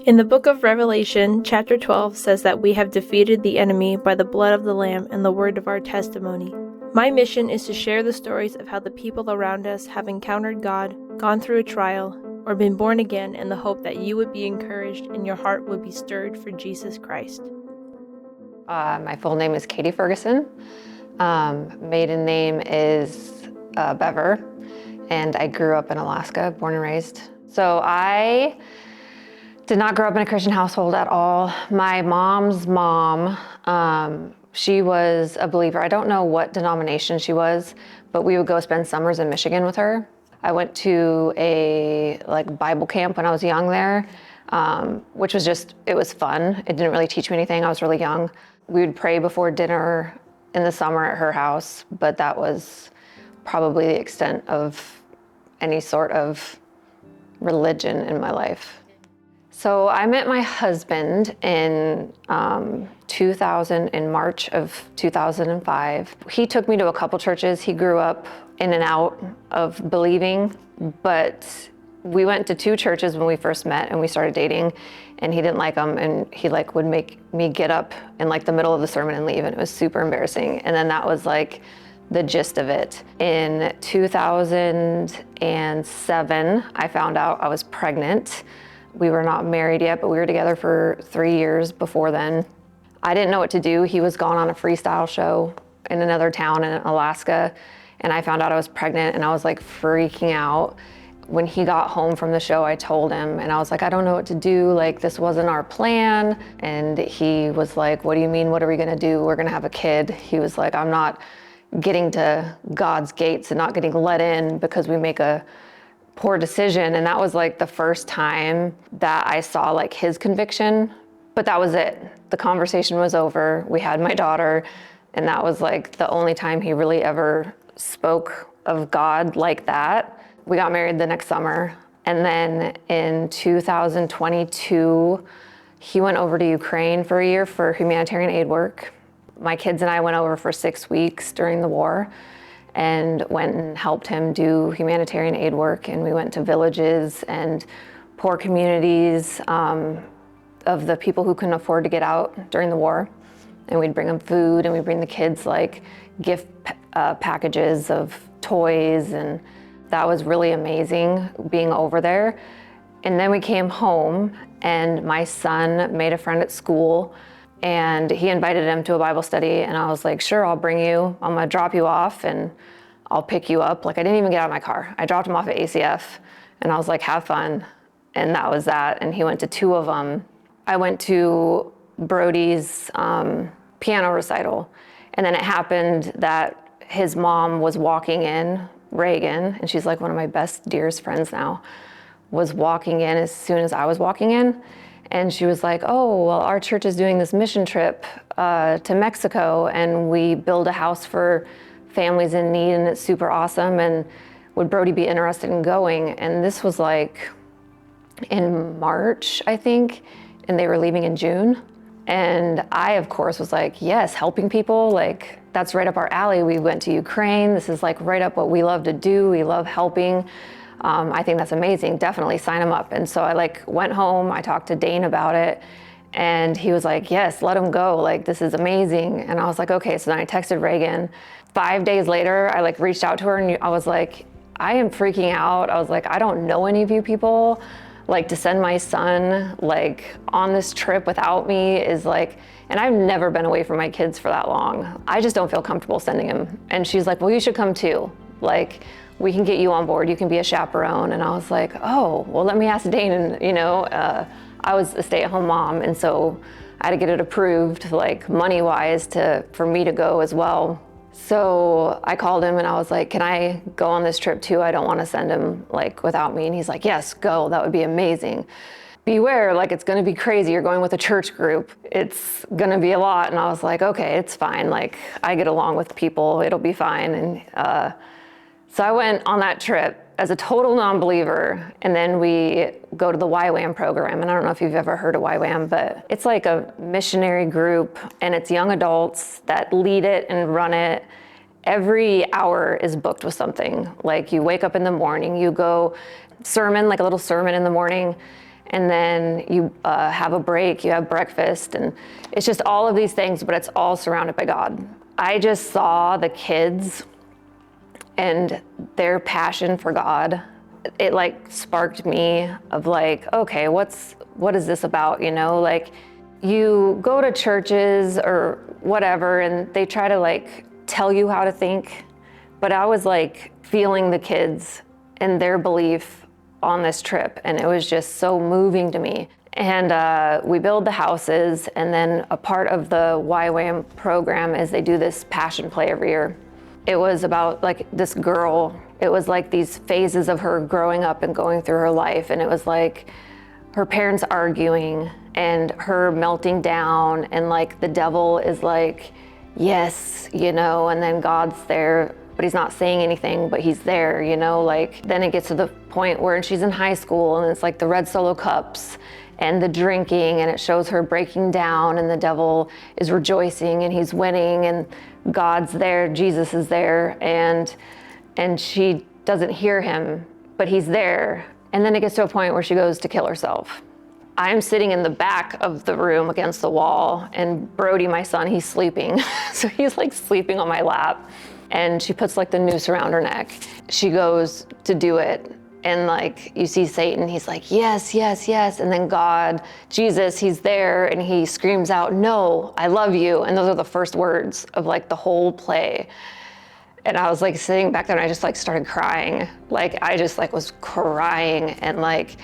In the book of Revelation, chapter 12 says that we have defeated the enemy by the blood of the Lamb and the word of our testimony. My mission is to share the stories of how the people around us have encountered God, gone through a trial, or been born again, in the hope that you would be encouraged and your heart would be stirred for Jesus Christ. My full name is Katie Ferguson. Maiden name is Bever, and I grew up in Alaska, born and raised. So I did not grow up in a Christian household at all. My mom's mom, she was a believer. I don't know what denomination she was, but we would go spend summers in Michigan with her. I went to a Bible camp when I was young there, which was it was fun. It didn't really teach me anything. I was really young. We would pray before dinner in the summer at her house, but that was probably the extent of any sort of religion in my life. So I met my husband in 2000, in March of 2005. He took me to a couple churches. He grew up in and out of believing, but we went to 2 churches when we first met and we started dating, and he didn't like them, and he would make me get up in the middle of the sermon and leave, and it was super embarrassing. And then that was the gist of it. In 2007, I found out I was pregnant. We were not married yet, but we were together for 3 years before then. I didn't know what to do. He was gone on a freestyle show in another town in Alaska, and I found out I was pregnant, and I was freaking out. When he got home from the show, I told him, and I was I don't know what to do. This wasn't our plan. And he was like, what do you mean? What are we gonna do? We're gonna have a kid. He was like, I'm not getting to God's gates and not getting let in because we make a poor decision. And that was the first time that I saw his conviction, but that was it. The conversation was over. We had my daughter, and that was the only time he really ever spoke of God like that. We got married the next summer. And then in 2022, he went over to Ukraine for a year for humanitarian aid work. My kids and I went over for 6 weeks during the war and went and helped him do humanitarian aid work. And we went to villages and poor communities of the people who couldn't afford to get out during the war. And we'd bring them food, and we'd bring the kids gift packages of toys, and that was really amazing being over there. And then we came home, and my son made a friend at school, and he invited him to a Bible study, and I was like, sure, I'll bring you. I'm gonna drop you off and I'll pick you up. I didn't even get out of my car. I dropped him off at ACF, and I was like, have fun. And that was that. And he went to 2 of them. I went to Brody's piano recital, and then it happened that his mom was walking in, Reagan, and she's one of my best, dearest friends now, was walking in as soon as I was walking in. And she was like, oh, well, our church is doing this mission trip to Mexico, and we build a house for families in need, and it's super awesome. And would Brody be interested in going? And this was in March, I think, and they were leaving in June. And I, of course, was like, yes, helping people, that's right up our alley. We went to Ukraine. This is right up what we love to do. We love helping. I think that's amazing. Definitely sign him up. And so I went home. I talked to Dane about it, and he was like, yes, let him go. This is amazing. And I was like, okay. So then I texted Reagan. 5 days later, I reached out to her, and I was like, I am freaking out. I was like, I don't know any of you people. To send my son on this trip without me is and I've never been away from my kids for that long. I just don't feel comfortable sending him. And she's like, well, you should come too. We can get you on board. You can be a chaperone. And I was like, oh, well, let me ask Dane. And I was a stay-at-home mom, and so I had to get it approved, money-wise, for me to go as well. So I called him and I was like, can I go on this trip too? I don't want to send him without me. And he's like, yes, go. That would be amazing. Beware, it's going to be crazy. You're going with a church group. It's going to be a lot. And I was like, okay, it's fine. I get along with people. It'll be fine. And so I went on that trip as a total non-believer, and then we go to the YWAM program. And I don't know if you've ever heard of YWAM, but it's a missionary group, and it's young adults that lead it and run it. Every hour is booked with something. You wake up in the morning, you go sermon, a little sermon in the morning, And then you have a break, you have breakfast, and it's just all of these things, but it's all surrounded by God. I just saw the kids and their passion for God. It like sparked me of like, okay, what is this about? You know, like you go to churches or whatever and they try to like tell you how to think, but I was like feeling the kids and their belief on this trip, and it was just so moving to me. And we build the houses, and then a part of the YWAM program is they do this passion play every year. It was about like this girl. It was like these phases of her growing up and going through her life, and it was like her parents arguing and her melting down, and like the devil is like, yes, you know, and then God's there, but he's not saying anything, but he's there, you know, like then it gets to the point where she's in high school and it's like the red Solo cups and the drinking, and it shows her breaking down, and the devil is rejoicing and he's winning, and God's there, Jesus is there, and she doesn't hear him, but he's there. And then it gets to a point where she goes to kill herself. I'm sitting in the back of the room against the wall, and Brody, my son, he's sleeping. So he's like sleeping on my lap, and she puts like the noose around her neck. She goes to do it, and like you see Satan, he's like, yes, yes, yes. And then God, Jesus, he's there, and he screams out, no, I love you. And those are the first words of like the whole play. And I was like sitting back there, and I just like started crying. Like I just like was crying, and like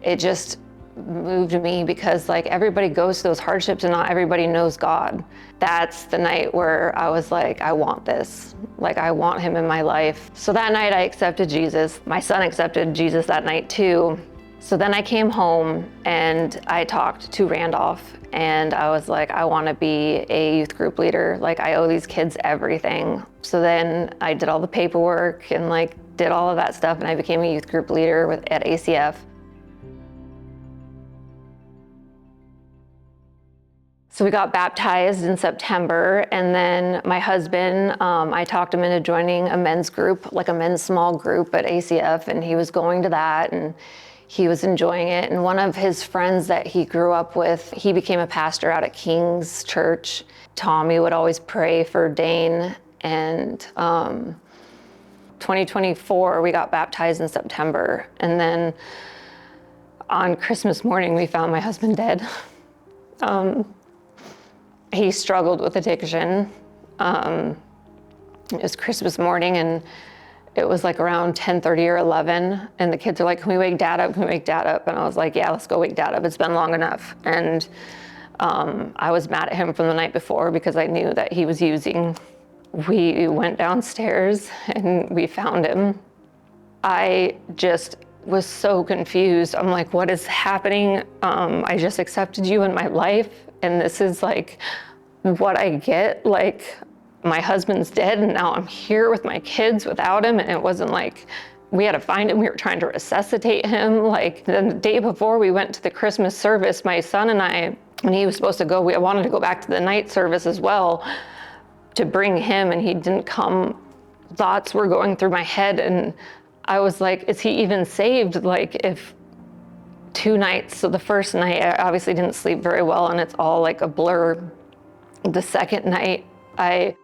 it just moved me, because like everybody goes to those hardships and not everybody knows God. That's the night where I was like, I want this. Like I want him in my life. So that night I accepted Jesus. My son accepted Jesus that night too. So then I came home and I talked to Randolph, and I was like, I want to be a youth group leader. Like I owe these kids everything. So then I did all the paperwork and like did all of that stuff, and I became a youth group leader at ACF. So we got baptized in September, and then my husband, I talked him into joining a men's group, like a men's small group at ACF, and he was going to that, and he was enjoying it. And one of his friends that he grew up with, he became a pastor out at King's Church. Tommy would always pray for Dane, and 2024, we got baptized in September, and then on Christmas morning, we found my husband dead. He struggled with addiction. It was Christmas morning, and it was like around 10:30 or 11, and the kids are like, can we wake dad up? Can we wake dad up? And I was like, yeah, let's go wake dad up. It's been long enough. And I was mad at him from the night before because I knew that he was using. We went downstairs and we found him. I just was so confused. I'm like, what is happening? I just accepted you in my life, and this is like what I get. Like my husband's dead, and now I'm here with my kids without him. And it wasn't like we had to find him. We were trying to resuscitate him. Like the day before we went to the Christmas service, my son and I, when he was supposed to go, we wanted to go back to the night service as well to bring him, and he didn't come. Thoughts were going through my head, and I was like, is he even saved? Like if 2 nights, so the first night I obviously didn't sleep very well, and it's all like a blur. The second night I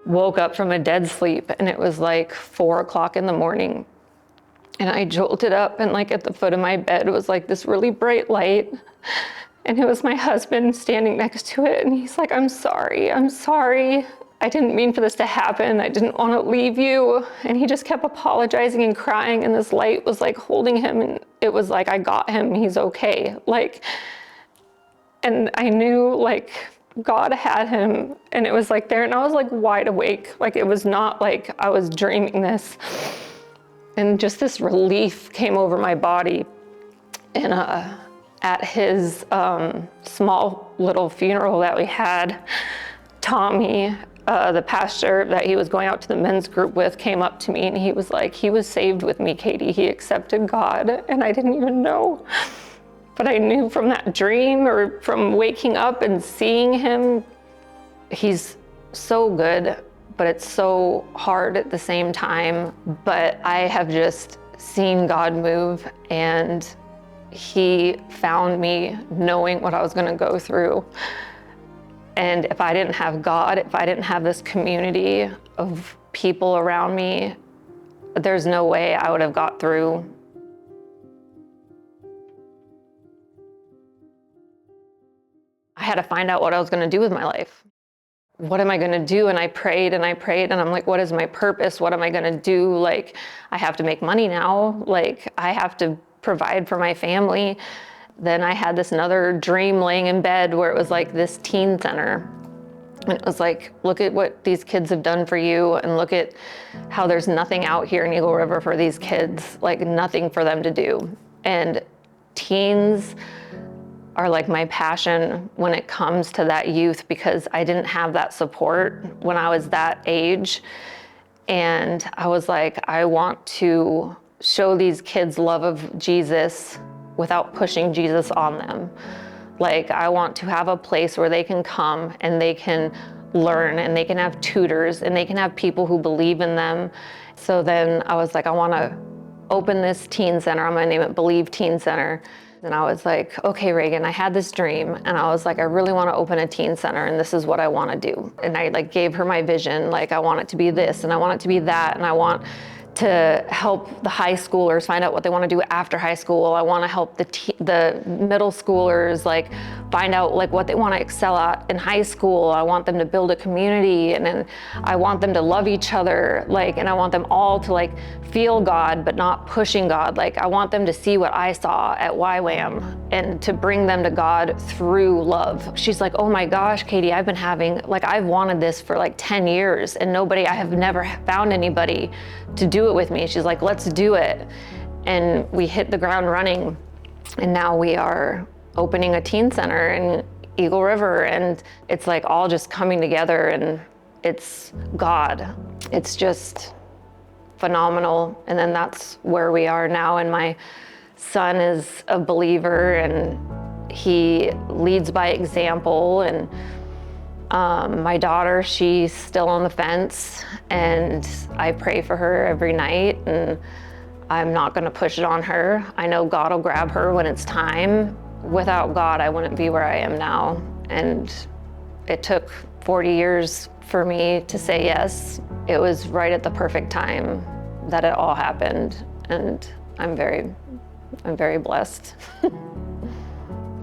woke up from a dead sleep, and it was like 4 o'clock in the morning, and I jolted up, and like at the foot of my bed was like this really bright light, and it was my husband standing next to it, and he's like, I'm sorry. I didn't mean for this to happen. I didn't want to leave you. And he just kept apologizing and crying, and this light was like holding him, and it was like, I got him, he's okay. Like, and I knew like God had him, and it was like there, and I was like wide awake. Like it was not like I was dreaming this. And just this relief came over my body. And at his small little funeral that we had, Tommy, the pastor that he was going out to the men's group with, came up to me, and he was like, he was saved with me, Katie. He accepted God, and I didn't even know. But I knew from that dream, or from waking up and seeing him, he's so good, but it's so hard at the same time. But I have just seen God move, and He found me knowing what I was gonna go through. And if I didn't have God, if I didn't have this community of people around me, there's no way I would have got through. I had to find out what I was gonna do with my life. What am I gonna do? And I prayed and I prayed and I'm like, what is my purpose? What am I gonna do? Like, I have to make money now. Like, I have to provide for my family. Then I had this another dream laying in bed where it was like this teen center. And it was like, look at what these kids have done for you, and look at how there's nothing out here in Eagle River for these kids, like nothing for them to do. And teens are like my passion when it comes to that youth, because I didn't have that support when I was that age. And I was like, I want to show these kids love of Jesus without pushing Jesus on them. Like, I want to have a place where they can come and they can learn and they can have tutors and they can have people who believe in them. So then I was like, I want to open this teen center. I'm going to name it Believe Teen Center. And I was like, okay, Reagan, I had this dream. And I was like, I really want to open a teen center and this is what I want to do. And I like gave her my vision. Like, I want it to be this and I want it to be that. And I want to help the high schoolers find out what they want to do after high school. I want to help the middle schoolers like find out like what they want to excel at in high school. I want them to build a community, and then I want them to love each other, like, and I want them all to like feel God but not pushing God. Like, I want them to see what I saw at YWAM and to bring them to God through love. She's like, oh my gosh, Katie, I've wanted this for like 10 years and I have never found anybody to do it with me. She's like, let's do it. And we hit the ground running. And now we are opening a teen center in Eagle River. And it's like all just coming together, and it's God. It's just phenomenal. And then that's where we are now. And my son is a believer and he leads by example. And my daughter, she's still on the fence, and I pray for her every night, and I'm not gonna push it on her. I know God will grab her when it's time. Without God, I wouldn't be where I am now. And it took 40 years for me to say yes. It was right at the perfect time that it all happened, and I'm very blessed.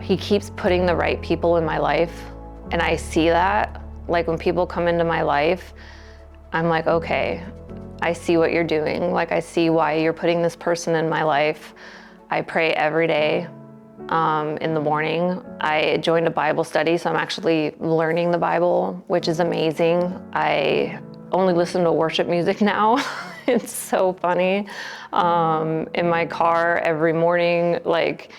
He keeps putting the right people in my life. And I see that, like when people come into my life, I'm like, okay, I see what you're doing. Like, I see why you're putting this person in my life. I pray every day in the morning. I joined a Bible study, so I'm actually learning the Bible, which is amazing. I only listen to worship music now. It's so funny. In my car every morning, like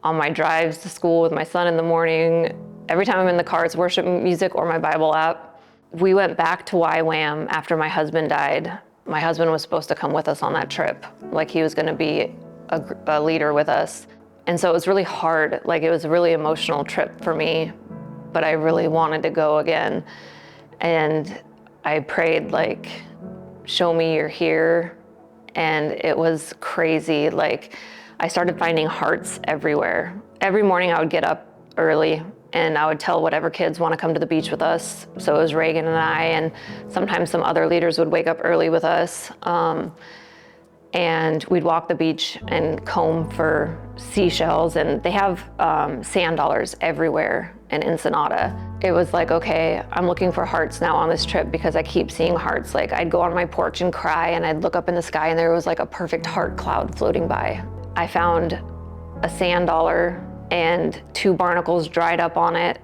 on my drives to school with my son in the morning, every time I'm in the car, it's worship music or my Bible app. We went back to YWAM after my husband died. My husband was supposed to come with us on that trip. Like, he was gonna be a leader with us. And so it was really hard. Like, it was a really emotional trip for me, but I really wanted to go again. And I prayed, like, show me you're here. And it was crazy. Like, I started finding hearts everywhere. Every morning I would get up early and I would tell whatever kids want to come to the beach with us. So it was Reagan and I, and sometimes some other leaders would wake up early with us. And we'd walk the beach and comb for seashells, and they have sand dollars everywhere in Ensenada. It was like, okay, I'm looking for hearts now on this trip because I keep seeing hearts. Like, I'd go on my porch and cry, and I'd look up in the sky and there was like a perfect heart cloud floating by. I found a sand dollar and 2 barnacles dried up on it,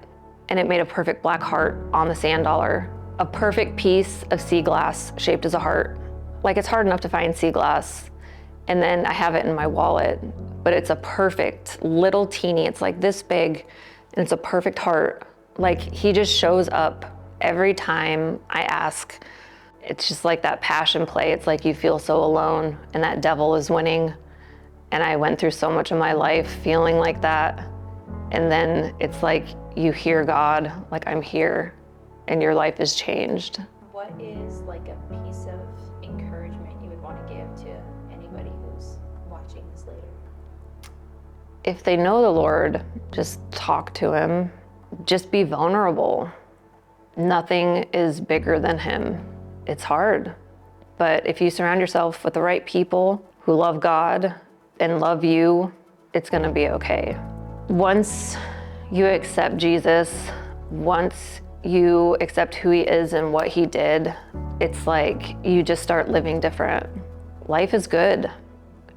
and it made a perfect black heart on the sand dollar. A perfect piece of sea glass shaped as a heart. Like, it's hard enough to find sea glass, and then I have it in my wallet, but it's a perfect little teeny, it's like this big, and it's a perfect heart. Like, he just shows up every time I ask. It's just like that passion play. It's like you feel so alone and that devil is winning. And I went through so much of my life feeling like that. And then it's like you hear God, like, I'm here, and your life is changed. What is like a piece of encouragement you would want to give to anybody who's watching this later? If they know the Lord, just talk to him. Just be vulnerable. Nothing is bigger than him. It's hard. But if you surround yourself with the right people who love God and love you, it's gonna be okay. Once you accept Jesus, once you accept who he is and what he did, it's like you just start living different. Life is good.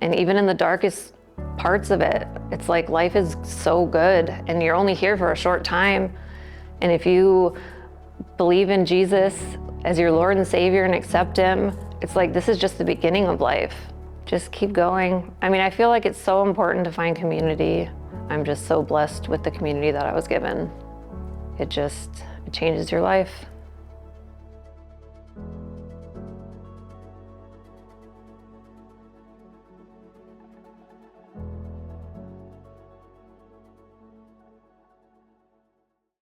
And even in the darkest parts of it, it's like life is so good and you're only here for a short time. And if you believe in Jesus as your Lord and Savior and accept him, it's like this is just the beginning of life. Just keep going. I mean, I feel like it's so important to find community. I'm just so blessed with the community that I was given. It changes your life.